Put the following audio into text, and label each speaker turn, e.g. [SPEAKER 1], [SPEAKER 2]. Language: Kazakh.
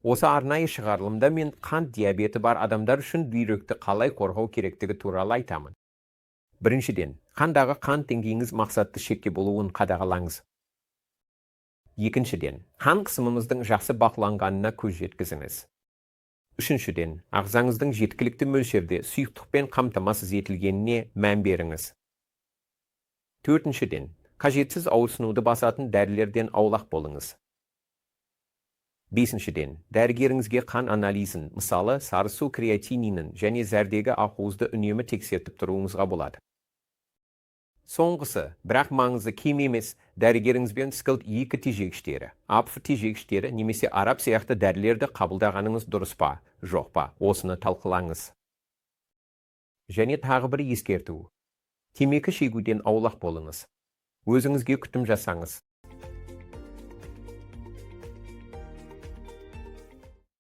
[SPEAKER 1] Осы арнайы шығарылымда мен қант диабеті бар адамдар үшін бүйректі қалай қорғау керектігі туралы айтамын. Біріншіден, қандағы қан деңгейіңіз мақсатты шекке болуын қадағалаңыз. Екіншіден, қан қысымыңыздың жақсы бақыланғанына көз жеткізіңіз. Үшіншіден, ағзаңыздың жеткілікті мөлшерде сұйықтықпен қамтамасыз етілгеніне мән беріңіз. Төртіншіден, қажетсіз ауырсынуды басатын дәрілерден аулақ болыңыз. Бесіншіден, дәрігеріңізге қан анализін, мысалы сарысу креатининін және зәрдегі ақуызды үнемі тексертіп тұруыңызға болады. Соңғысы, бірақ маңызы кем емес, дәрігеріңізбен скілт 2 тежегіштері, апф тежегіштері немесе араб сияқты дәрілерді қабылдағаныңыз дұрыс па, жоқ па, осыны талқылаңыз. Және тағы бір ескерту. Темекі шегуден аулақ болыңыз. Өзіңізге күтім жасаңыз.